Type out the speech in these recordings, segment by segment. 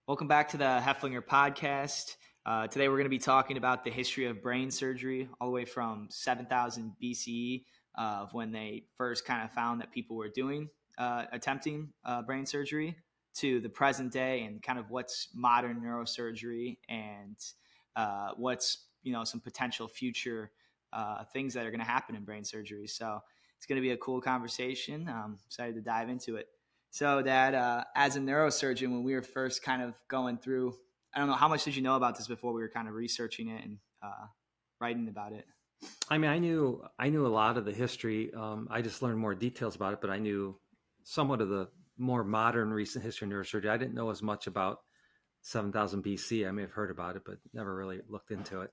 Welcome back to the Hoeflinger podcast. Today we're going to be talking about the history of brain surgery all the way from 7000 BCE of when they first kind of found that people were attempting brain surgery to the present day and kind of what's modern neurosurgery and what's, some potential future things that are going to happen in brain surgery. So it's going to be a cool conversation. I'm excited to dive into it. So, Dad, as a neurosurgeon, when we were first kind of going through, I don't know, how much did you know about this before we were kind of researching it and writing about it? I mean, I knew a lot of the history. I just learned more details about it, but I knew somewhat of the more modern recent history of neurosurgery. I didn't know as much about 7000 BC. I may have heard about it, but never really looked into it.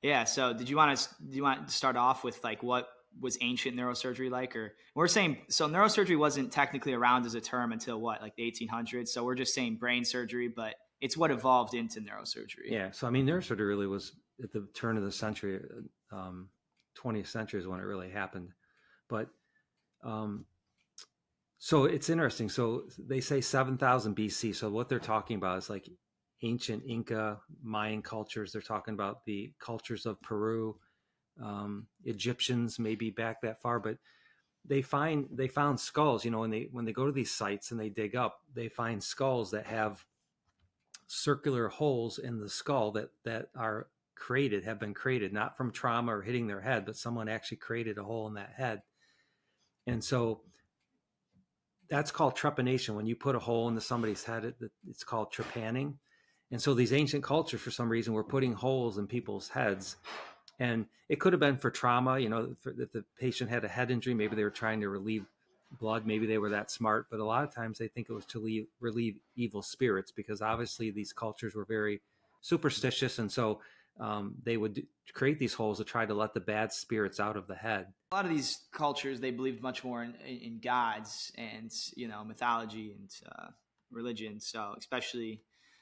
Yeah. So, do you want to start off with like what was ancient neurosurgery like? Or we're saying so neurosurgery wasn't technically around as a term until what, like the 1800s. So we're just saying brain surgery, but it's what evolved into neurosurgery. Yeah. So I mean, neurosurgery really was at the turn of the century, 20th century is when it really happened. But so it's interesting. So they say 7000 BC. So what they're talking about is like ancient Inca, Mayan cultures. They're talking about the cultures of Peru, Egyptians, maybe back that far, but they found skulls. When they go to these sites and they dig up, they find skulls that have circular holes in the skull that have been created not from trauma or hitting their head, but someone actually created a hole in that head. And so that's called trepanation. When you put a hole into somebody's head, it's called trepanning. And so these ancient cultures, for some reason, were putting holes in people's heads. And it could have been for trauma, if the patient had a head injury, maybe they were trying to relieve blood, maybe they were that smart. But a lot of times they think it was to relieve evil spirits, because obviously these cultures were very superstitious. And so they would create these holes to try to let the bad spirits out of the head. A lot of these cultures, they believed much more in gods and, mythology and religion.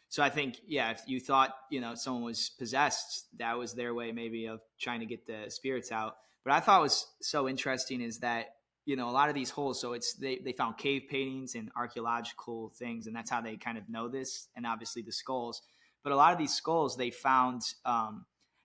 So I think, yeah, if you thought, someone was possessed, that was their way maybe of trying to get the spirits out. But I thought was so interesting is that, a lot of these holes, so they found cave paintings and archaeological things, and that's how they kind of know this, and obviously the skulls. But a lot of these skulls they found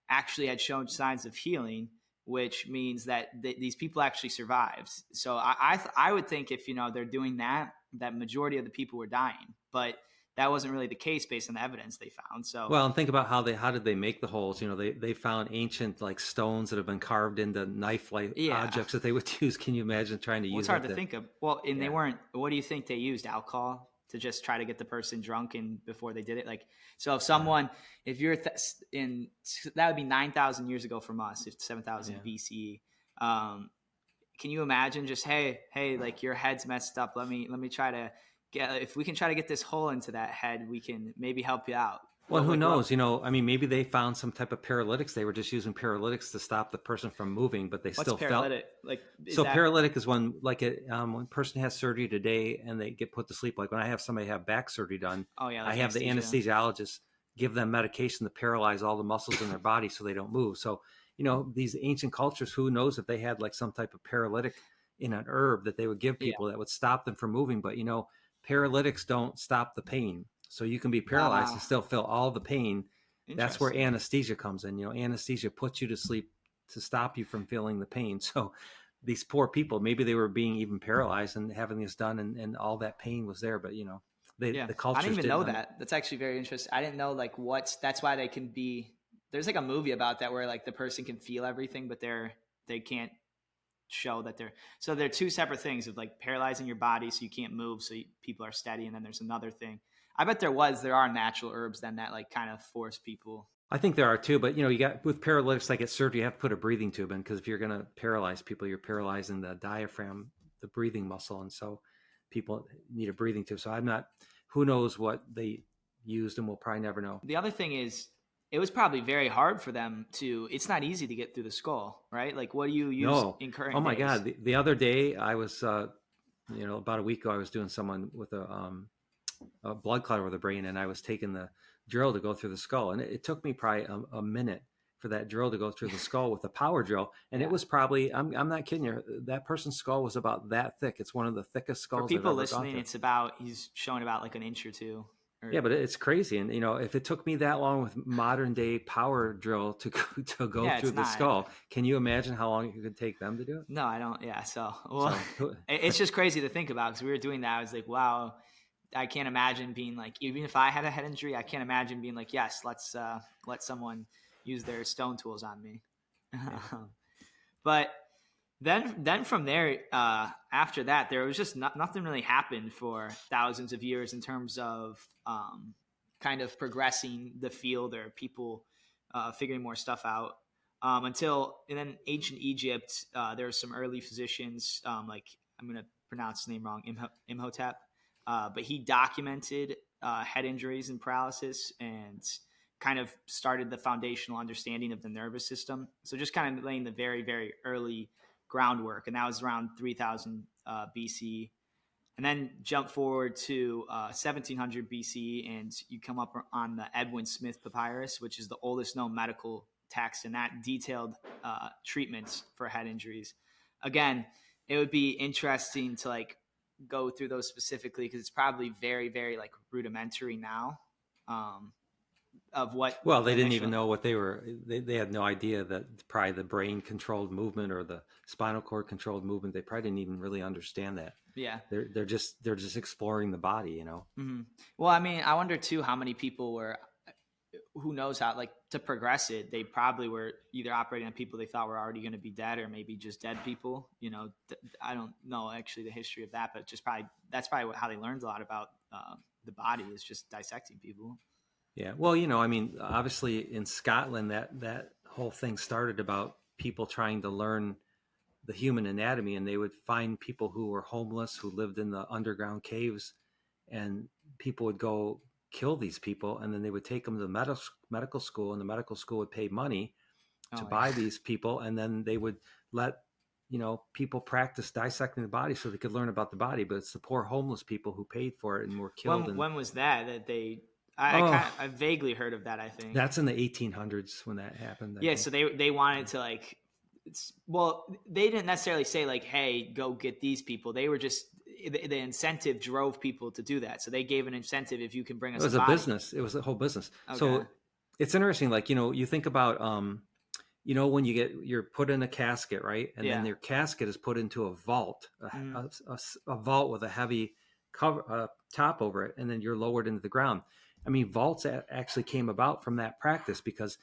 actually had shown signs of healing, which means that these people actually survived. So I would think if, they're doing that majority of the people were dying. But that wasn't really the case based on the evidence they found. So, well, and think about how did they make the holes? They found ancient like stones that have been carved into knife-like objects that they would use. Can you imagine trying to use? It's hard to think of. Well, and they weren't. What do you think they used? Alcohol to just try to get the person drunk and before they did it. Like, so if you're that would be 9,000 years ago from us, if 7,000 BCE. Can you imagine just hey, like your head's messed up. Let me try to. If we can try to get this hole into that head, we can maybe help you out. Well, who knows? Maybe they found some type of paralytics. They were just using paralytics to stop the person from moving, but they still paralytic? Paralytic is when, like, when a person has surgery today and they get put to sleep. Like when I have somebody have back surgery done, I have the anesthesiologist give them medication to paralyze all the muscles in their body so they don't move. So, these ancient cultures, who knows if they had like some type of paralytic in an herb that they would give people that would stop them from moving. But, paralytics don't stop the pain. So you can be paralyzed and still feel all the pain. That's where anesthesia comes in. Anesthesia puts you to sleep to stop you from feeling the pain. So these poor people, maybe they were being even paralyzed and having this done, and all that pain was there. But, the cultures I didn't even know that. That's actually very interesting. I didn't know like that's why they can be, there's like a movie about that where like the person can feel everything, but they can't show that they're two separate things of like paralyzing your body so you can't move, so people are steady, and then there's another thing. I bet there are natural herbs then that like kind of force people. I think there are too, but you got with paralytics, like at surgery, you have to put a breathing tube in, because if you're going to paralyze people, you're paralyzing the diaphragm, the breathing muscle, and so people need a breathing tube. So who knows what they used, and we'll probably never know. The other thing is, it was probably very hard for them it's not easy to get through the skull, right? Like, what do you use in current Oh my days? God. The other day I was, about a week ago, I was doing someone with a blood clot over the brain, and I was taking the drill to go through the skull. And it took me probably a minute for that drill to go through the skull with a power drill. And it was probably, I'm not kidding you, that person's skull was about that thick. It's one of the thickest skulls. For people listening, he's showing about like an inch or two. Or, Yeah, but it's crazy. And, if it took me that long with modern day power drill to go yeah, through it's the not. skull, can you imagine how long it could take them to do it? No, I don't. Yeah. So, well, So, it's just crazy to think about because we were doing that. I was like, wow, I can't imagine being like, even if I had a head injury, I can't imagine being like, yes, let's let someone use their stone tools on me. yeah. But then from there, after that, there was just nothing really happened for thousands of years in terms of kind of progressing the field or people figuring more stuff out. Until and then ancient Egypt, there were some early physicians, like I'm going to pronounce his name wrong, Imhotep, but he documented head injuries and paralysis and kind of started the foundational understanding of the nervous system. So just kind of laying the very, very early groundwork, and that was around 3000 BC. And then jump forward to 1700 BC, and you come up on the Edwin Smith Papyrus, which is the oldest known medical text, and that detailed treatments for head injuries. Again, it would be interesting to like go through those specifically because it's probably very, very like rudimentary now. Of what Well, they the didn't initial, even know what they had no idea that probably the brain controlled movement or the spinal cord controlled movement. They probably didn't even really understand that. yeah. They're just exploring the body, Mm-hmm. Well, I mean, I wonder too how many people were, who knows how, like to progress it, they probably were either operating on people they thought were already going to be dead or maybe just dead people. I don't know actually the history of that, but just probably that's probably how they learned a lot about the body is just dissecting people. Yeah. Well, I mean, obviously in Scotland, that whole thing started about people trying to learn the human anatomy, and they would find people who were homeless, who lived in the underground caves, and people would go kill these people, and then they would take them to the medical school, and the medical school would pay money to buy these people, and then they would let people practice dissecting the body so they could learn about the body. But it's the poor homeless people who paid for it and were killed. When was that they? I vaguely heard of that. I think that's in the 1800s when that happened. Yeah, so they wanted to like, they didn't necessarily say like, hey, go get these people. They were just the incentive drove people to do that. So they gave an incentive if you can bring us. It was a business. It was a whole business. Okay. So it's interesting. Like you think about when you're put in a casket, right, and then your casket is put into a vault, a vault with a heavy cover top over it, and then you're lowered into the ground. I mean, vaults actually came about from that practice because,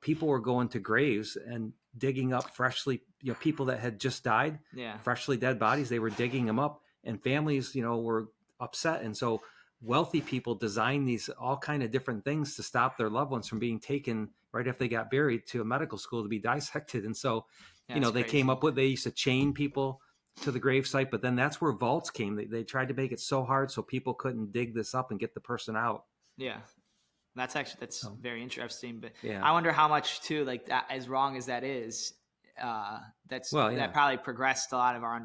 people were going to graves and digging up freshly, people that had just died, freshly dead bodies. They were digging them up, and families, were upset. And so wealthy people designed these all kind of different things to stop their loved ones from being taken right after they got buried to a medical school to be dissected. And so, they came up with, they used to chain people to the gravesite, but then that's where vaults came. They tried to make it so hard so people couldn't dig this up and get the person out. Yeah, that's very interesting. But I wonder how much too, like that, as wrong as that is, that probably progressed a lot of our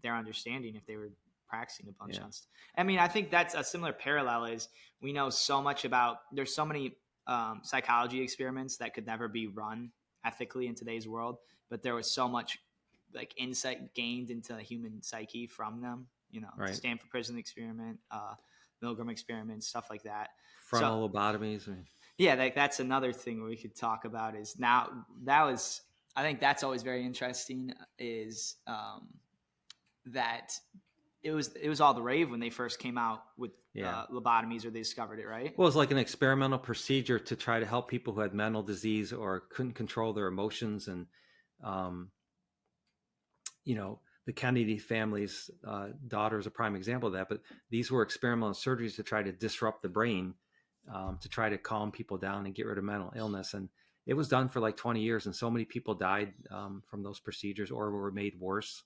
their understanding if they were practicing a bunch of stuff. I mean, I think that's a similar parallel is we know so much about, there's so many psychology experiments that could never be run ethically in today's world, but there was so much like insight gained into the human psyche from them, the Stanford Prison Experiment, Milgram experiments, stuff like that. Frontal lobotomies. That's another thing we could talk about is now I think that's always very interesting is that it was all the rave when they first came out with lobotomies, or they discovered it, right? Well, it was like an experimental procedure to try to help people who had mental disease or couldn't control their emotions. And, the Kennedy family's daughter is a prime example of that. But these were experimental surgeries to try to disrupt the brain, to try to calm people down and get rid of mental illness. And it was done for like 20 years, and so many people died from those procedures or were made worse.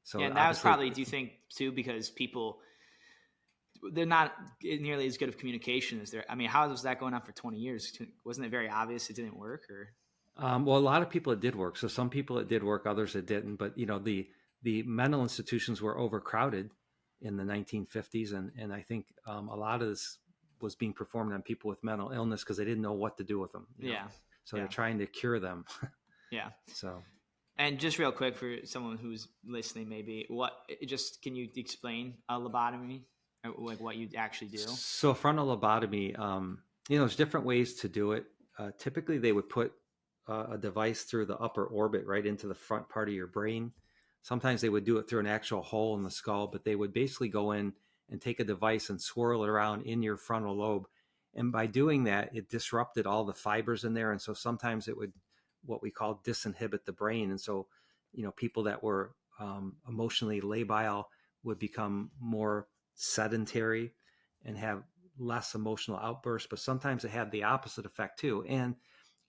So and that was probably, do you think too, because people, they're not nearly as good of communication as they're, I mean, how was that going on for 20 years? Wasn't it very obvious it didn't work? Or well, a lot of people it did work. So some people it did work, others it didn't. But the mental institutions were overcrowded in the 1950s, and I think a lot of this was being performed on people with mental illness because they didn't know what to do with them. So they're trying to cure them. So. And just real quick for someone who's listening, maybe can you explain a lobotomy? like what you actually do? So frontal lobotomy, there's different ways to do it. Typically, they would put a device through the upper orbit right into the front part of your brain. Sometimes they would do it through an actual hole in the skull, but they would basically go in and take a device and swirl it around in your frontal lobe. And by doing that, it disrupted all the fibers in there. And so sometimes it would, what we call, disinhibit the brain. And so, people that were emotionally labile would become more sedentary and have less emotional outbursts. But sometimes it had the opposite effect too. And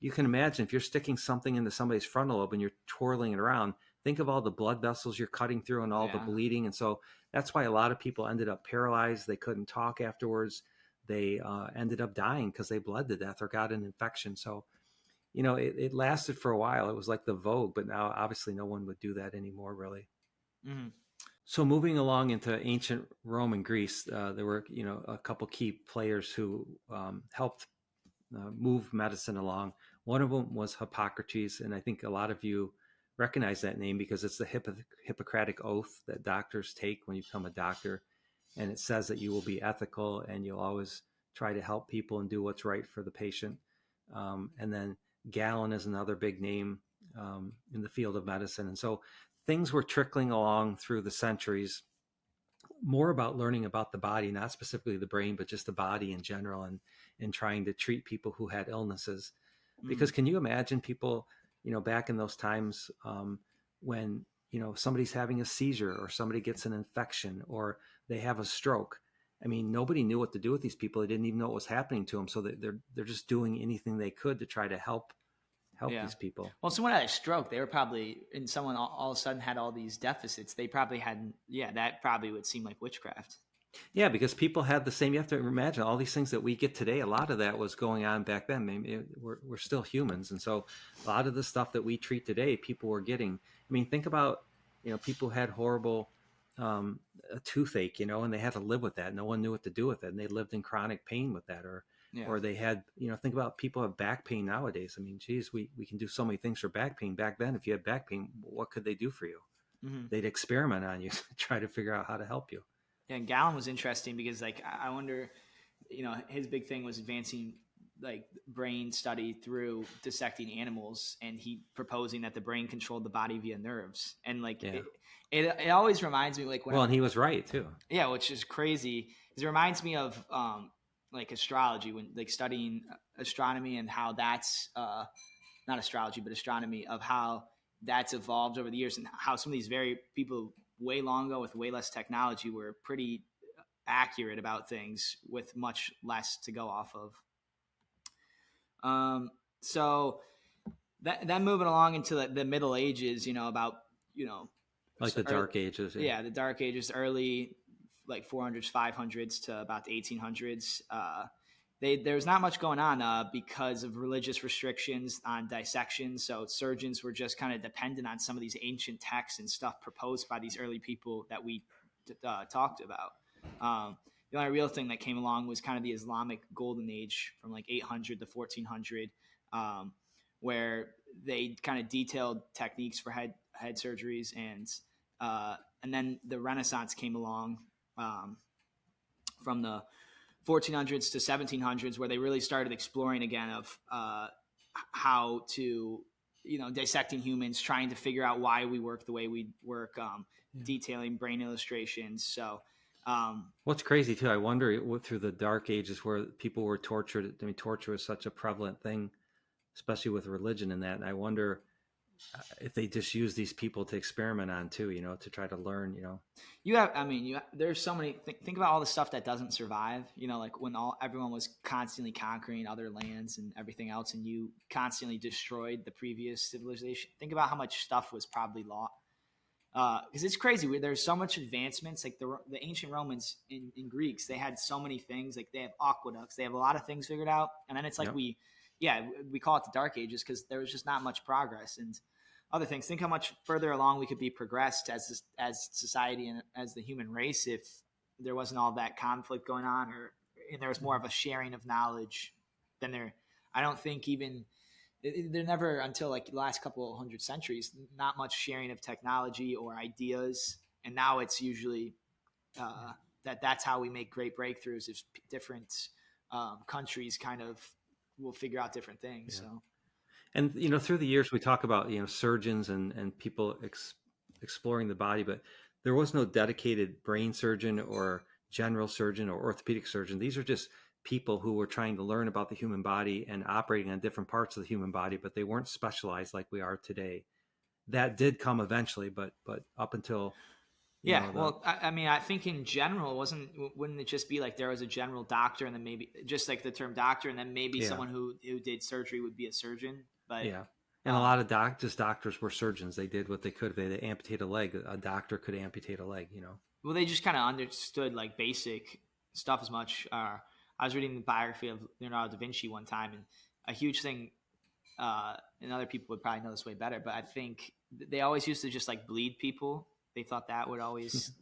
you can imagine if you're sticking something into somebody's frontal lobe and you're twirling it around, think of all the blood vessels you're cutting through and all the bleeding. And so that's why a lot of people ended up paralyzed. They couldn't talk afterwards. They ended up dying because they bled to death or got an infection. So, it lasted for a while. It was like the Vogue, but now obviously no one would do that anymore, really. Mm-hmm. So moving along into ancient Rome and Greece, there were, a couple key players who helped move medicine along. One of them was Hippocrates, and I think a lot of you recognize that name because it's the Hippocratic oath that doctors take when you become a doctor. And it says that you will be ethical and you'll always try to help people and do what's right for the patient. And then Galen is another big name in the field of medicine. And so things were trickling along through the centuries, more about learning about the body, not specifically the brain, but just the body in general, and trying to treat people who had illnesses. Because can you imagine people, back in those times when, somebody's having a seizure or somebody gets an infection or they have a stroke? I mean, nobody knew what to do with these people. They didn't even know what was happening to them. So they're just doing anything they could to try to help these people. Well, someone had a stroke. They were probably, and someone all of a sudden had all these deficits. They probably hadn't. Yeah, that probably would seem like witchcraft. Yeah, because people had the same. You have to imagine all these things that we get today. A lot of that was going on back then. Maybe we're still humans, and so a lot of the stuff that we treat today, people were getting. I mean, think about people who had horrible a toothache, and they had to live with that. No one knew what to do with it, and they lived in chronic pain with that, or they had, think about people who have back pain nowadays. I mean, geez, we can do so many things for back pain. Back then, if you had back pain, what could they do for you? Mm-hmm. They'd experiment on you, try to figure out how to help you. Yeah, and Galen was interesting because, like, I wonder, his big thing was advancing, like, brain study through dissecting animals, and he proposing that the brain controlled the body via nerves. And, like, it always reminds me, like, and he was right, too. Yeah, which is crazy. It reminds me of, like, astrology, when, like, studying astronomy and how that's, not astrology, but astronomy, of how that's evolved over the years and how some of these very people way long ago with way less technology were pretty accurate about things with much less to go off of. So that moving along into the Middle Ages, about, like the Dark Ages. Yeah, the Dark Ages, early like 400s, 500s to about the 1800s. There's not much going on because of religious restrictions on dissection. So surgeons were just kind of dependent on some of these ancient texts and stuff proposed by these early people that we talked about. The only real thing that came along was kind of the Islamic golden age from like 800 to 1400, where they kind of detailed techniques for head surgeries, and then the Renaissance came along from the 1400s to 1700s, where they really started exploring again of how to, dissecting humans, trying to figure out why we work the way we work, detailing brain illustrations. So what's crazy too, I wonder through the Dark Ages where people were tortured. I mean, torture was such a prevalent thing, especially with religion and that. And I wonder if they just use these people to experiment on too, to try to learn, there's so many, think about all the stuff that doesn't survive, like when everyone was constantly conquering other lands and everything else, and you constantly destroyed the previous civilization. Think about how much stuff was probably lost. Because it's crazy. There's so much advancements, like the ancient Romans in Greeks, they had so many things, like they have aqueducts, they have a lot of things figured out. And then it's like, we call it the Dark Ages because there was just not much progress and other things. Think how much further along we could be progressed as society and as the human race if there wasn't all that conflict going on, and there was more of a sharing of knowledge than there. I don't think even there never, until like the last couple of 100 centuries, not much sharing of technology or ideas. And now it's usually that's how we make great breakthroughs. If different countries kind of will figure out different things. Yeah. So. And through the years we talk about surgeons and people exploring the body, but there was no dedicated brain surgeon or general surgeon or orthopedic surgeon. These are just people who were trying to learn about the human body and operating on different parts of the human body, but they weren't specialized like we are today. That did come eventually, but up until Well, I mean, I think in general, wouldn't it just be like there was a general doctor, and then maybe just like the term doctor, and then maybe someone who did surgery would be a surgeon? But and a lot of doctors were surgeons. They did what they could. If they had to amputate a leg, a doctor could amputate a leg. Well, they just kind of understood like basic stuff as much. I was reading the biography of Leonardo da Vinci one time, and a huge thing, and other people would probably know this way better, but I think they always used to just like bleed people. They thought that would always,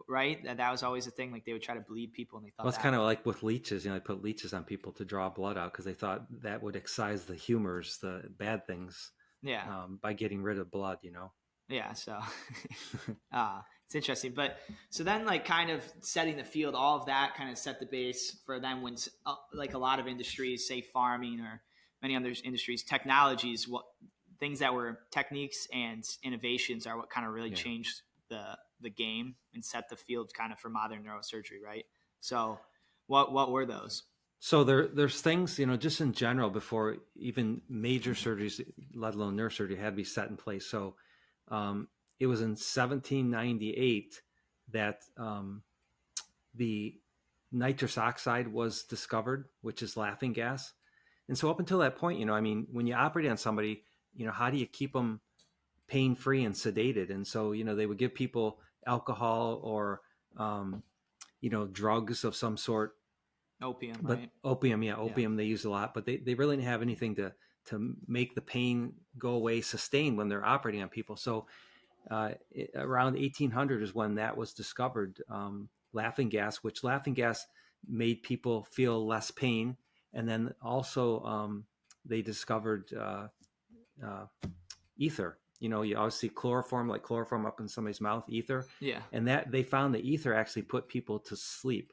right? That was always a thing. Like they would try to bleed people, and they thought it's kind of like with leeches. They put leeches on people to draw blood out because they thought that would excise the humors, the bad things. By getting rid of blood. Yeah. So it's interesting, but so then like kind of setting the field, all of that kind of set the base for then when like a lot of industries, say farming or many other industries, technologies, things that were techniques and innovations are what kind of really changed the game and set the field kind of for modern neurosurgery, right? So what were those? So there's things, just in general before even major surgeries, let alone neurosurgery, had to be set in place. So it was in 1798 that the nitrous oxide was discovered, which is laughing gas. And so up until that point, when you operate on somebody, how do you keep them pain-free and sedated? And so, they would give people alcohol or, drugs of some sort. Opium, but right? Opium they use a lot, but they really didn't have anything to make the pain go away, sustain when they're operating on people. So around 1800 is when that was discovered, laughing gas, which laughing gas made people feel less pain. And then also they discovered ether. You always see chloroform up in somebody's mouth, ether. Yeah. And that they found the ether actually put people to sleep.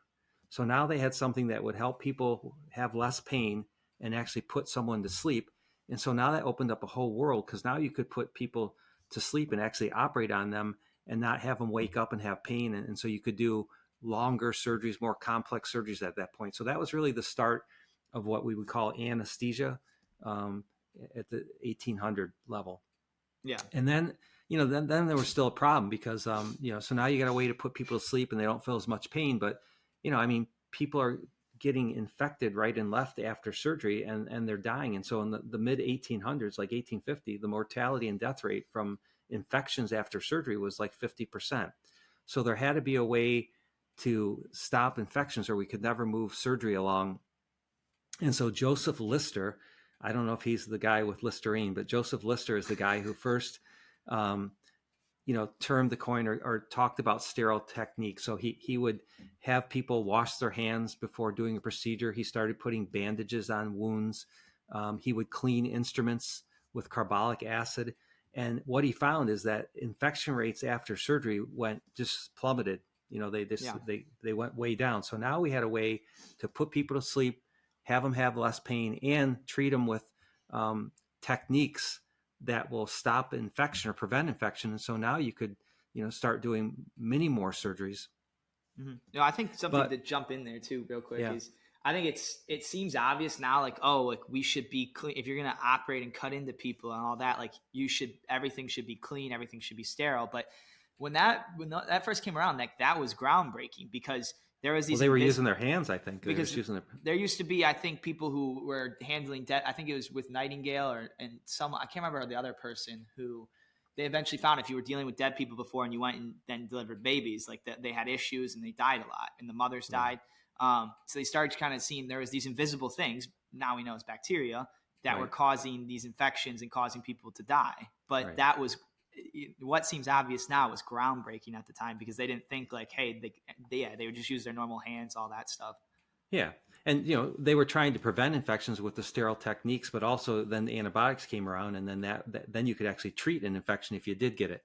So now they had something that would help people have less pain and actually put someone to sleep. And so now that opened up a whole world, because now you could put people to sleep and actually operate on them and not have them wake up and have pain. And so you could do longer surgeries, more complex surgeries at that point. So that was really the start of what we would call anesthesia at the 1800 level. Yeah. And then, then there was still a problem because, so now you got a way to put people to sleep and they don't feel as much pain. But, people are getting infected right and left after surgery and they're dying. And so in the mid 1800s, like 1850, the mortality and death rate from infections after surgery was like 50%. So there had to be a way to stop infections or we could never move surgery along. And so Joseph Lister, I don't know if he's the guy with Listerine, but Joseph Lister is the guy who first, termed the coin or talked about sterile technique. So he would have people wash their hands before doing a procedure. He started putting bandages on wounds. He would clean instruments with carbolic acid. And what he found is that infection rates after surgery just plummeted. They went way down. So now we had a way to put people to sleep, have them have less pain, and treat them with techniques that will stop infection or prevent infection. And so now you could, start doing many more surgeries. Mm-hmm. I think something to jump in there too, real quick, is I think it seems obvious now, like, we should be clean. If you're going to operate and cut into people and all that, like everything should be clean, everything should be sterile. But when that first came around, like that was groundbreaking because there was these. Well, they were using their hands, I think. There used to be, I think, people who were handling debt. I think it was with Nightingale I can't remember the other person who they eventually found if you were dealing with dead people before and you went and then delivered babies, like that they had issues and they died a lot and the mothers died. So they started kind of seeing there was these invisible things. Now we know it's bacteria that were causing these infections and causing people to die. But that was what seems obvious now was groundbreaking at the time because they didn't think like, hey, they would just use their normal hands, all that stuff. Yeah. And, they were trying to prevent infections with the sterile techniques, but also then the antibiotics came around and then then you could actually treat an infection if you did get it.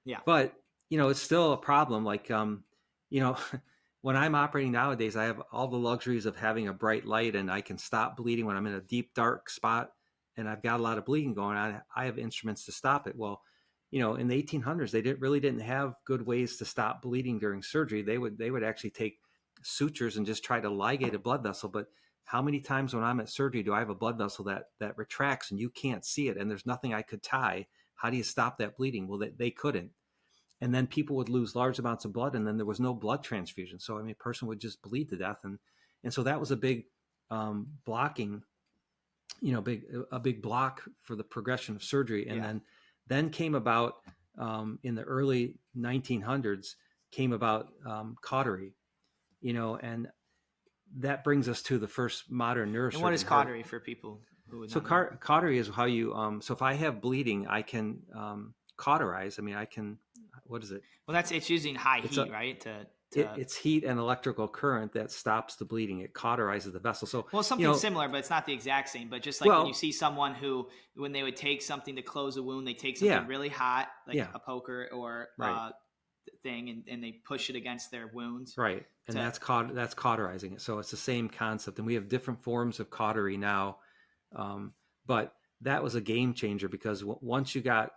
Yeah. But, it's still a problem. Like, when I'm operating nowadays, I have all the luxuries of having a bright light, and I can stop bleeding when I'm in a deep, dark spot and I've got a lot of bleeding going on. I have instruments to stop it. Well, in the 1800s, they didn't have good ways to stop bleeding during surgery. They would actually take sutures and just try to ligate a blood vessel. But how many times when I'm at surgery do I have a blood vessel that retracts and you can't see it, and there's nothing I could tie? How do you stop that bleeding? Well, they couldn't. And then people would lose large amounts of blood, and then there was no blood transfusion. So a person would just bleed to death, and so that was a big blocking, a big block for the progression of surgery. And then came about in the early 1900s came about cautery, and that brings us to the first modern neurosurgeon. And what is cautery for people who would So cautery is how you so if I have bleeding, I can cauterize. I mean, I can. What is it? Well, it's using high heat, right? It's heat and electrical current that stops the bleeding. It cauterizes the vessel. So something similar, but it's not the exact same. But just like when you see someone who, when they would take something to close a wound, they take something really hot, like a poker or thing, and they push it against their wounds. Right, and that's cauterizing it. So it's the same concept, and we have different forms of cautery now. But that was a game changer, because once you got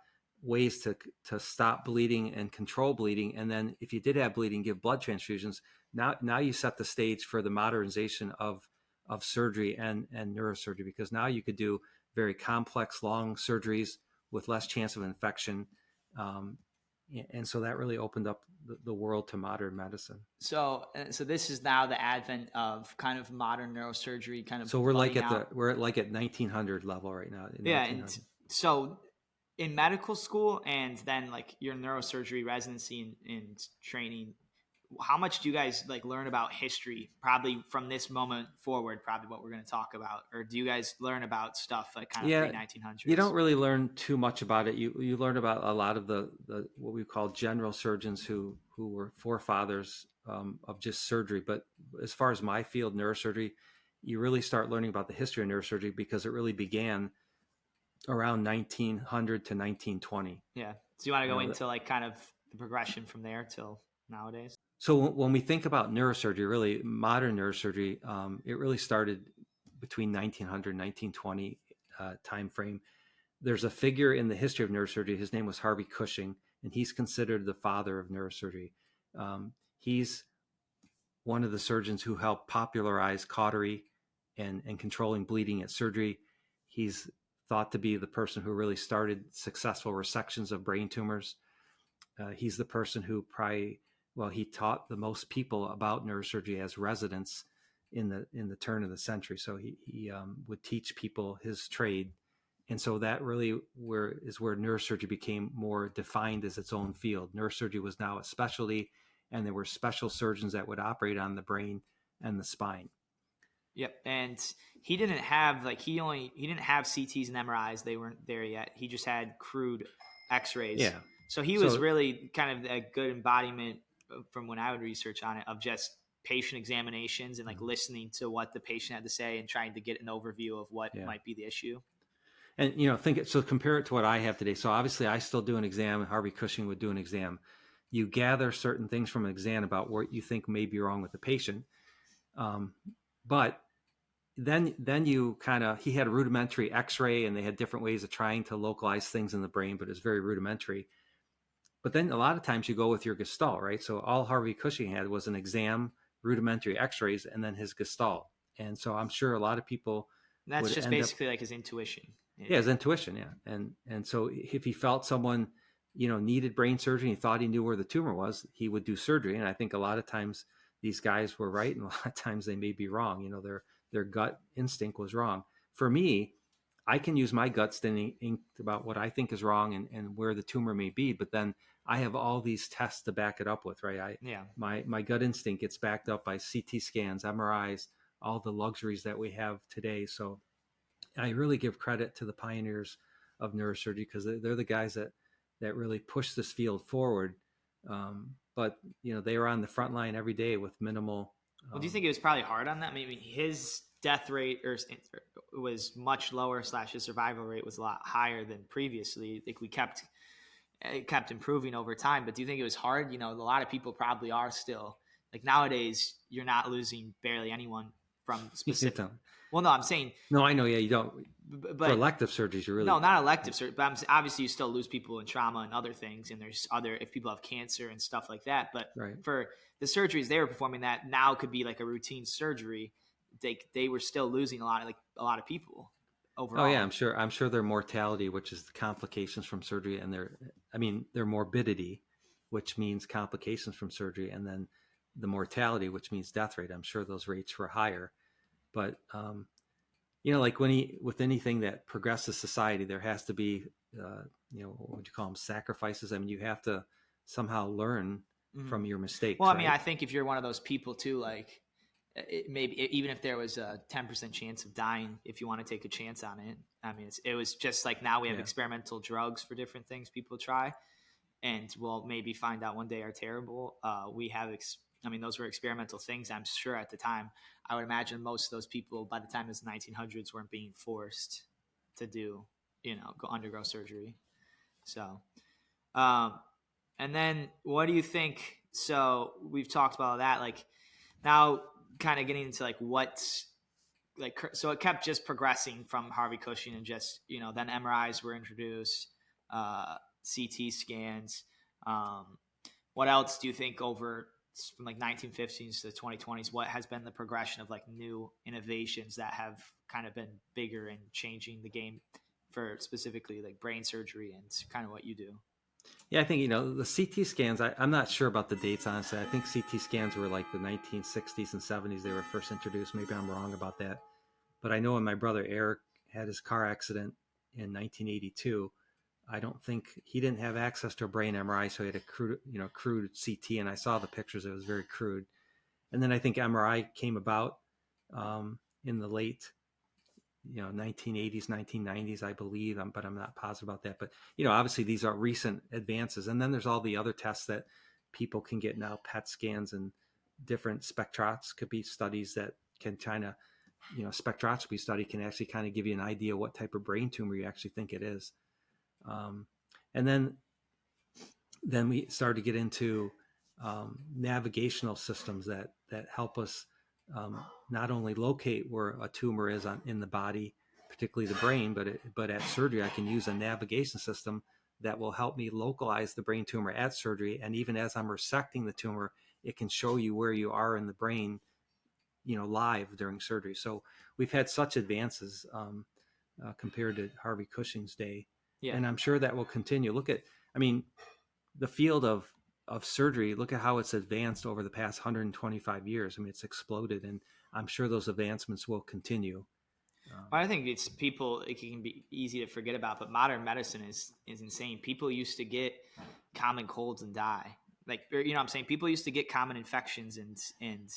ways to stop bleeding and control bleeding, and then if you did have bleeding, give blood transfusions, now you set the stage for the modernization of surgery and neurosurgery, because now you could do very complex long surgeries with less chance of infection, and so that really opened up the world to modern medicine. So this is now the advent of kind of modern neurosurgery, kind of. So we're at 1900 level right now. And so in medical school, and then like your neurosurgery residency and training, how much do you guys like learn about history? Probably from this moment forward, probably what we're going to talk about, or do you guys learn about stuff like kind of pre-1900s? You don't really learn too much about it. You learn about a lot of the what we call general surgeons who were forefathers of just surgery. But as far as my field, neurosurgery, you really start learning about the history of neurosurgery because it really began around 1900 to 1920. Yeah. So you want to go into like kind of the progression from there till nowadays? So when we think about neurosurgery, really modern neurosurgery, it really started between 1900 and 1920 time frame. There's a figure in the history of neurosurgery. His name was Harvey Cushing, and he's considered the father of neurosurgery. He's one of the surgeons who helped popularize cautery and controlling bleeding at surgery. He's thought to be the person who really started successful resections of brain tumors. He's the person who he taught the most people about neurosurgery as residents in the turn of the century. So he would teach people his trade. And so that really is where neurosurgery became more defined as its own field. Neurosurgery was now a specialty, and there were special surgeons that would operate on the brain and the spine. Yep. And he didn't have he didn't have CTs and MRIs. They weren't there yet. He just had crude X-rays. Yeah. So he was really kind of a good embodiment from when I would research on it of just patient examinations and like listening to what the patient had to say and trying to get an overview of what might be the issue. And, compare it to what I have today. So obviously I still do an exam, and Harvey Cushing would do an exam. You gather certain things from an exam about what you think may be wrong with the patient. But then you he had a rudimentary X-ray, and they had different ways of trying to localize things in the brain, but it's very rudimentary. But then a lot of times you go with your gestalt, right? So all Harvey Cushing had was an exam, rudimentary X-rays, and then his gestalt. And so I'm sure a lot of people. That's just basically like his intuition. Yeah, his intuition. Yeah, and so if he felt someone, needed brain surgery, and he thought he knew where the tumor was, he would do surgery. And I think a lot of times these guys were right, and a lot of times they may be wrong. Their gut instinct was wrong. For me, I can use my gut instinct about what I think is wrong and where the tumor may be, but then I have all these tests to back it up with, right? My gut instinct gets backed up by CT scans, MRIs, all the luxuries that we have today. So I really give credit to the pioneers of neurosurgery, because they're the guys that really push this field forward. But they are on the front line every day with minimal. Well, do you think it was probably hard on that? Maybe his death rate was much lower / his survival rate was a lot higher than previously. Like it kept improving over time. But do you think it was hard? A lot of people probably are still Like nowadays, you're not losing barely anyone from You specific. don't. Well, no, I'm saying, No, I know. Yeah, you don't. For but elective surgeries, you really no, not elective surgery. But obviously, you still lose people in trauma and other things, and there's other if people have cancer and stuff like that. But right. for the surgeries they were performing, that now could be like a routine surgery. They were still losing a lot of people overall. Oh yeah, I'm sure their mortality, which is the complications from surgery, and their morbidity, which means complications from surgery, and then the mortality, which means death rate. I'm sure those rates were higher, but like with anything that progresses society, there has to be, what would you call them, sacrifices. I mean, you have to somehow learn from your mistakes. Well, I right? mean, I think if you're one of those people too, like maybe even if there was a 10% chance of dying, if you want to take a chance on it, I mean, it was just like now we have experimental drugs for different things people try, and we'll maybe find out one day are terrible. We have, those were experimental things. I'm sure at the time, I would imagine most of those people by the time it was 1900s weren't being forced to do, undergo surgery. So, and then what do you think? So we've talked about that, like now kind of getting into like what's like, so it kept just progressing from Harvey Cushing and just, then MRIs were introduced, CT scans. What else do you think over from like 1950s to the 2020s, what has been the progression of like new innovations that have kind of been bigger and changing the game for specifically like brain surgery and kind of what you do? Yeah, I think, the CT scans, I'm not sure about the dates, honestly. I think CT scans were like the 1960s and 70s. They were first introduced. Maybe I'm wrong about that. But I know when my brother Eric had his car accident in 1982, I don't think he didn't have access to a brain MRI. So he had a crude CT, and I saw the pictures. It was very crude. And then I think MRI came about in the late 1980s, 1990s, I believe, but I'm not positive about that. But, obviously these are recent advances. And then there's all the other tests that people can get now, PET scans and different spectroscopy studies that can kind of, spectroscopy study can actually kind of give you an idea what type of brain tumor you actually think it is. And then we started to get into navigational systems that help us not only locate where a tumor is in the body, particularly the brain, but at surgery, I can use a navigation system that will help me localize the brain tumor at surgery. And even as I'm resecting the tumor, it can show you where you are in the brain, live during surgery. So we've had such advances compared to Harvey Cushing's day. Yeah. And I'm sure that will continue. The field of surgery, look at how it's advanced over the past 125 years. I mean, it's exploded, and I'm sure those advancements will continue. Well, I think it can be easy to forget about, but modern medicine is insane. People used to get common colds and die. Like, I'm saying people used to get common infections and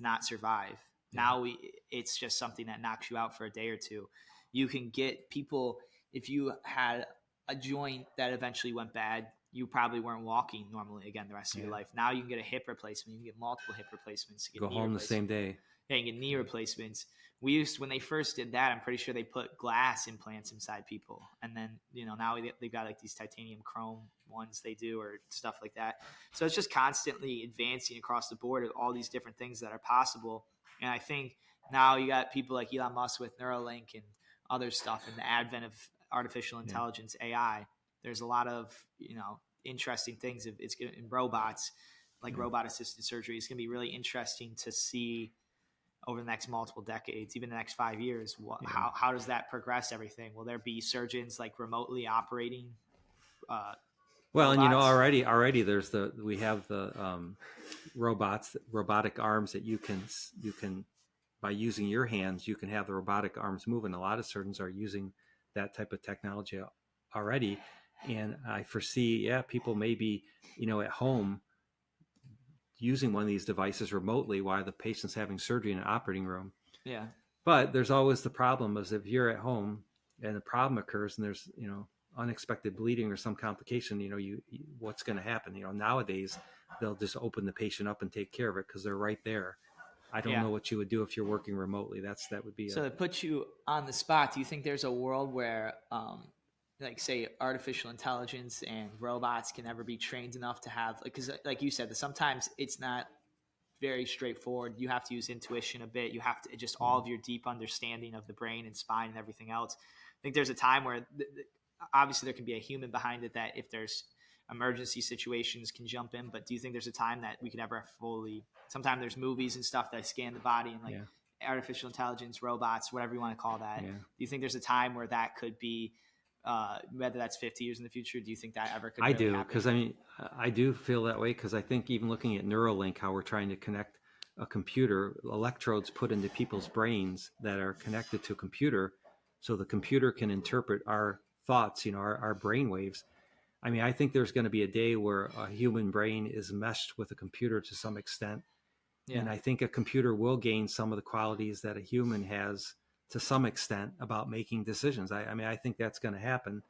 not survive. Yeah. Now it's just something that knocks you out for a day or two. You can get people, if you had a joint that eventually went bad, you probably weren't walking normally again the rest of your life. Now you can get a hip replacement. You can get multiple hip replacements. Go home the same day. Yeah, you can get knee replacements. When they first did that, I'm pretty sure they put glass implants inside people. And then, now they've got like these titanium chrome ones they do or stuff like that. So it's just constantly advancing across the board of all these different things that are possible. And I think now you got people like Elon Musk with Neuralink and other stuff, and the advent of artificial intelligence, AI. There's a lot of, interesting things. It's going in robots, like robot assisted surgery. It's going to be really interesting to see over the next multiple decades, even the next 5 years. How does that progress everything? Will there be surgeons like remotely operating? Well, robots? And already we have the robotic arms that you can by using your hands, you can have the robotic arms move. And a lot of surgeons are using that type of technology already. And I foresee, people may be, at home using one of these devices remotely while the patient's having surgery in an operating room. Yeah. But there's always the problem is if you're at home and the problem occurs and there's, unexpected bleeding or some complication, what's going to happen? Nowadays they'll just open the patient up and take care of it because they're right there. I don't know what you would do if you're working remotely. That would be. So to put you on the spot, do you think there's a world where, like say artificial intelligence and robots can ever be trained enough to have, because like you said, sometimes it's not very straightforward. You have to use intuition a bit. You have to just all of your deep understanding of the brain and spine and everything else. I think there's a time where obviously there can be a human behind it that if there's emergency situations can jump in. But do you think there's a time that we could ever fully, sometimes there's movies and stuff that scan the body and like artificial intelligence, robots, whatever you want to call that. Do you think there's a time where that could be, whether that's 50 years in the future, do you think that ever could I really do, happen? because I mean, I do feel that way, because I think even looking at Neuralink, how we're trying to connect a computer, electrodes put into people's brains that are connected to a computer, so the computer can interpret our thoughts, our brain waves. I mean, I think there's going to be a day where a human brain is meshed with a computer to some extent. And I think a computer will gain some of the qualities that a human has to some extent about making decisions. I mean, I think that's going to happen.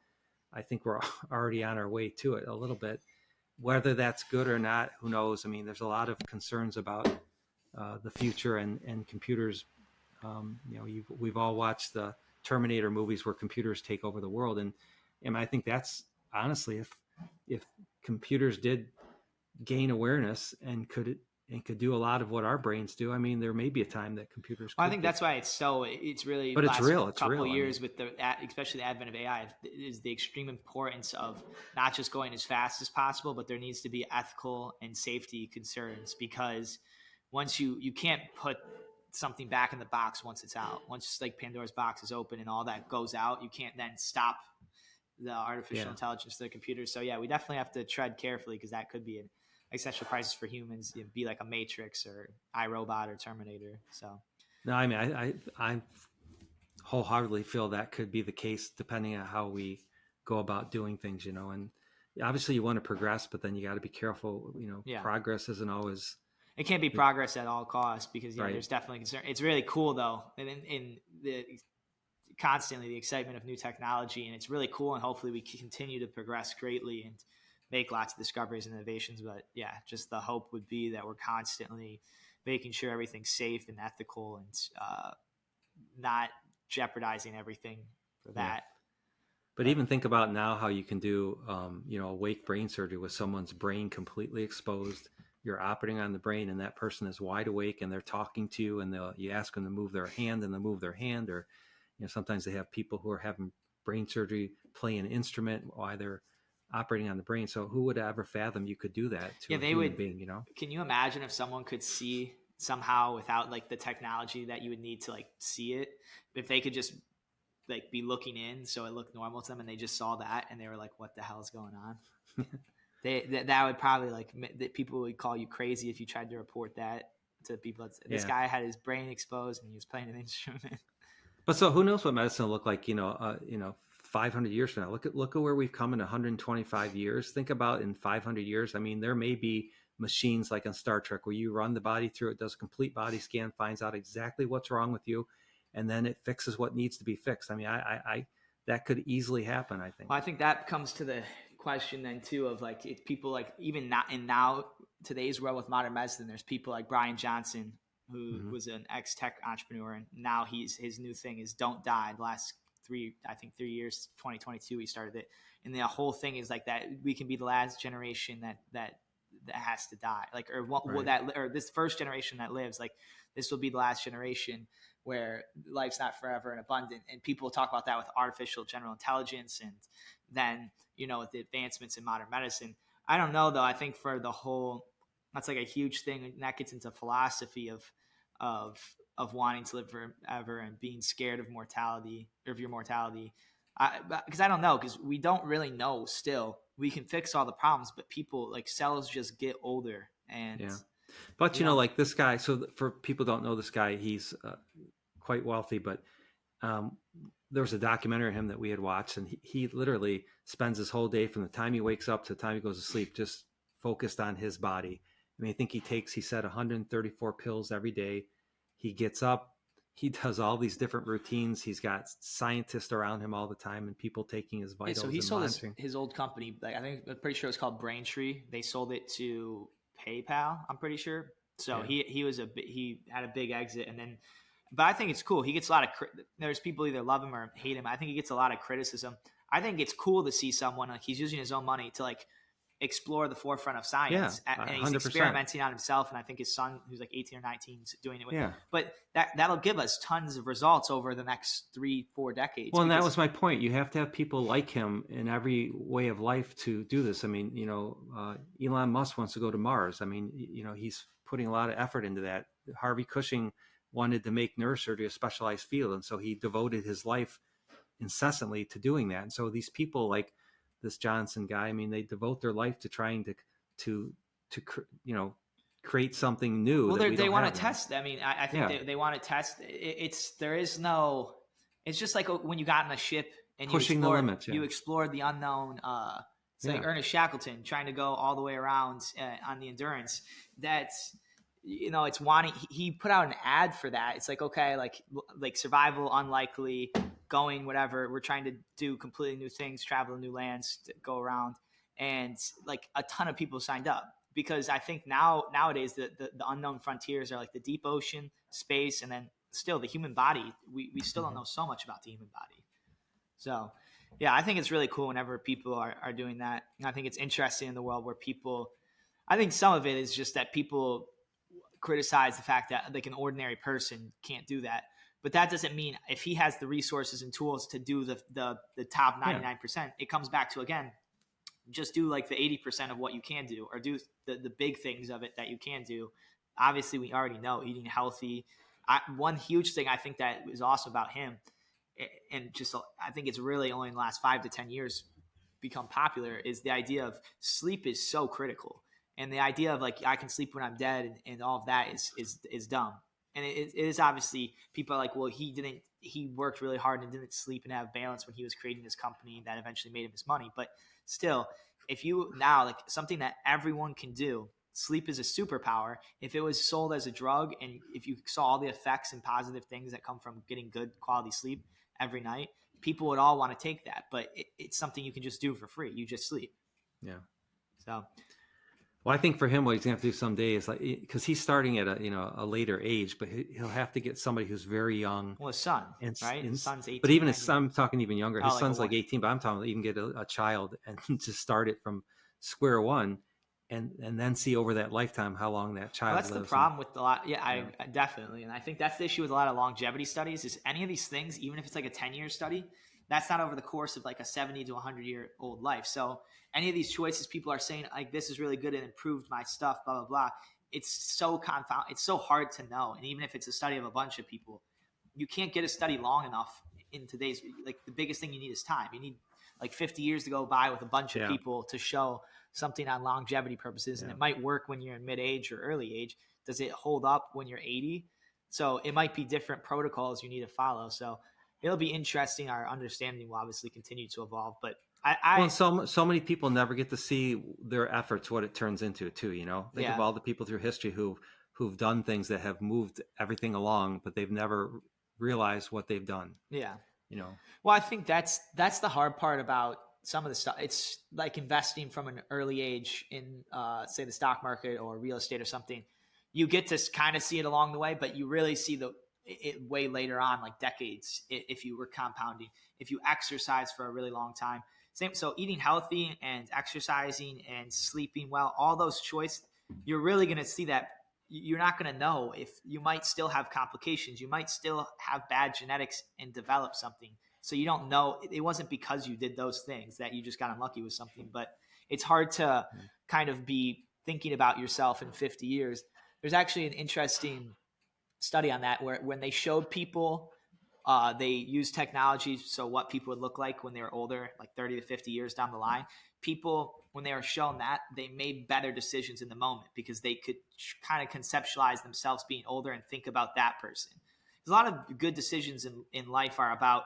I think we're already on our way to it a little bit. Whether that's good or not, who knows? I mean, there's a lot of concerns about the future and computers. We've all watched the Terminator movies where computers take over the world. And I think that's honestly, if computers did gain awareness and could do a lot of what our brains do, I mean, there may be a time that computers. Well, I think that's why it's really, but it's real. It's couple real. Years with especially the advent of AI is the extreme importance of not just going as fast as possible, but there needs to be ethical and safety concerns, because once you can't put something back in the box once it's out. Once like Pandora's box is open and all that goes out, you can't then stop the artificial intelligence to the computer. So we definitely have to tread carefully, because that could be an existential crisis for humans. It'd be like a Matrix or iRobot or Terminator. So no, I mean, I wholeheartedly feel that could be the case depending on how we go about doing things, and obviously you want to progress, but then you got to be careful. Progress isn't always. It can't be progress at all costs, because there's definitely concern. It's really cool though, and in the constantly the excitement of new technology, and it's really cool, and hopefully we continue to progress greatly and make lots of discoveries and innovations. But just the hope would be that we're constantly making sure everything's safe and ethical, and not jeopardizing everything for that. But even think about now how you can do awake brain surgery with someone's brain completely exposed. You're operating on the brain, and that person is wide awake, and they're talking to you, and you ask them to move their hand, and they move their hand. Or sometimes they have people who are having brain surgery play an instrument while they're operating on the brain. So who would ever fathom you could do that to a human being? Can you imagine if someone could see somehow without like the technology that you would need to like see it, if they could just like be looking in, so it looked normal to them, and they just saw that and they were like, what the hell is going on? That would probably people would call you crazy if you tried to report that to people. This guy had his brain exposed and he was playing an instrument. But so who knows what medicine will look like, 500 years from now. Look at where we've come in 125 years. Think about in 500 years. I mean, there may be machines like on Star Trek where you run the body through, it does a complete body scan, finds out exactly what's wrong with you, and then it fixes what needs to be fixed. I mean, I that could easily happen, I think. Well, I think that comes to the question then too of like, if people like even not in now today's world with modern medicine, there's people like Brian Johnson who was an ex-tech entrepreneur, and now his new thing is don't die. The last 3 years, 2022 he started it, and the whole thing is like that we can be the last generation that has to die, like or this first generation that lives, like this will be the last generation where life's not forever and abundant. And people talk about that with artificial general intelligence, and then with the advancements in modern medicine. I don't know though. I think for the whole, that's like a huge thing, and that gets into philosophy of wanting to live forever and being scared of mortality, or of your mortality. Because I don't know, because we don't really know still. We can fix all the problems, but people, like cells just get older. And but like this guy, so for people who don't know this guy, he's quite wealthy, but there was a documentary of him that we had watched, and he literally spends his whole day from the time he wakes up to the time he goes to sleep just focused on his body. I mean, I think he said 134 pills every day. He gets up, he does all these different routines. He's got scientists around him all the time and people taking his vitals. So he sold his old company. Like, I'm pretty sure it's called Braintree. They sold it to PayPal, I'm pretty sure. So he had a big exit, and then, but I think it's cool. He gets a lot of, there's people either love him or hate him. I think he gets a lot of criticism. I think it's cool to see someone like he's using his own money to like explore the forefront of Yeah, science. And he's 100%. experimenting on himself. And I think his son, who's like 18 or 19, is doing it with him. Yeah. But that'll give us tons of results over the next 3-4 decades. Well, and that was my point. You have to have people like him in every way of life to do this. I mean, Elon Musk wants to go to Mars. I mean, he's putting a lot of effort into that. Harvey Cushing wanted to make neurosurgery a specialized field, and so he devoted his life incessantly to doing that. And so these people like this Johnson guy, I mean, they devote their life to trying to create something new. Well, they want to now. test. I mean, I think they want to test. It's just like when you got in a ship and pushing the limits. Yeah. You explored the unknown. It's like Ernest Shackleton trying to go all the way around on the Endurance. That's, it's wanting. He put out an ad for that. It's like, okay, like survival, unlikely, going, whatever. We're trying to do completely new things, travel to new lands, to go around, and like a ton of people signed up. Because I think nowadays the unknown frontiers are like the deep ocean, space, and then still the human body. We still don't know so much about the human body. So, yeah, I think it's really cool whenever people are doing that. And I think it's interesting in the world where I think some of it is just that people criticize the fact that like an ordinary person can't do that. But that doesn't mean if he has the resources and tools to do the top 99%, it comes back to, again, just do like the 80% of what you can do, or do the big things of it that you can do. Obviously, we already know eating healthy. One huge thing I think that is awesome about him, and just I think it's really only in the last 5 to 10 years become popular, is the idea of sleep is so critical. And the idea of like, I can sleep when I'm dead and all of that is dumb. And it is obviously, people are like, well, he worked really hard and didn't sleep and have balance when he was creating this company that eventually made him his money. But still, if you now, like something that everyone can do, sleep is a superpower. If it was sold as a drug, and if you saw all the effects and positive things that come from getting good quality sleep every night, people would all want to take that. But it's something you can just do for free. You just sleep. Yeah. So. Well, I think for him, what he's going to have to do someday is, like, because he's starting at a later age, but he'll have to get somebody who's very young. Well, his son, right? His son's 18. But even his son, I'm talking even younger. His like son's like 18, but I'm talking even get a child and just start it from square one, and then see over that lifetime how long that child lives. That's the problem with a lot. Yeah, I definitely. And I think that's the issue with a lot of longevity studies, is any of these things, even if it's like a 10-year study, that's not over the course of like a 70 to 100-year-old life. So any of these choices people are saying, like, this is really good and improved my stuff, blah, blah, blah. It's so it's so hard to know. And even if it's a study of a bunch of people, you can't get a study long enough in today's, like, the biggest thing you need is time. You need like 50 years to go by with a bunch of people to show something on longevity purposes. And it might work when you're in mid-age or early age. Does it hold up when you're 80? So it might be different protocols you need to follow. So it'll be interesting. Our understanding will obviously continue to evolve, but so many people never get to see their efforts, what it turns into too, Think of all the people through history who've done things that have moved everything along, but they've never realized what they've done. Yeah. Well, I think that's the hard part about some of the stuff. It's like investing from an early age in, say, the stock market or real estate or something. You get to kind of see it along the way, but you really see it way later on, like decades, if you were compounding, if you exercise for a really long time. So eating healthy and exercising and sleeping well, all those choices, you're really going to see that. You're not going to know if you might still have complications. You might still have bad genetics and develop something. So you don't know. It wasn't because you did those things that you just got unlucky with something. But it's hard to kind of be thinking about yourself in 50 years. There's actually an interesting study on that, where when they showed people, they used technology, so what people would look like when they were older, like 30 to 50 years down the line. People, when they were shown that, they made better decisions in the moment because they could kind of conceptualize themselves being older and think about that person. A lot of good decisions in life are about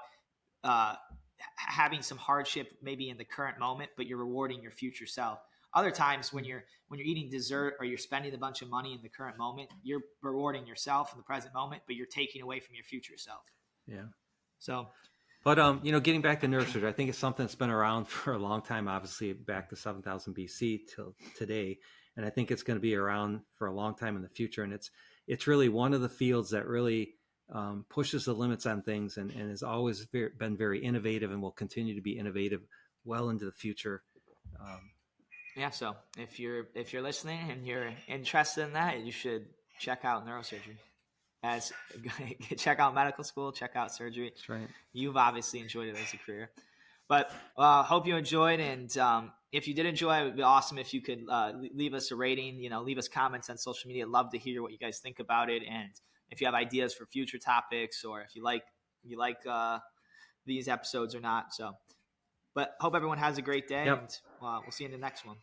having some hardship maybe in the current moment, but you're rewarding your future self. Other times when you're eating dessert or you're spending a bunch of money in the current moment, you're rewarding yourself in the present moment, but you're taking away from your future self. Yeah. So, but getting back to neurosurgery, I think it's something that's been around for a long time, obviously back to 7000 BC till today, and I think it's going to be around for a long time in the future. And it's really one of the fields that really pushes the limits on things, and has always been very innovative, and will continue to be innovative well into the future. Yeah. So if you're listening and you're interested in that, you should check out neurosurgery. As check out medical school, check out surgery. That's right. You've obviously enjoyed it as a career, but hope you enjoyed. And if you did enjoy, it would be awesome if you could leave us a rating. Leave us comments on social media. I'd love to hear what you guys think about it, and if you have ideas for future topics, or if you like these episodes or not. So, but hope everyone has a great day, Yep. and we'll see you in the next one.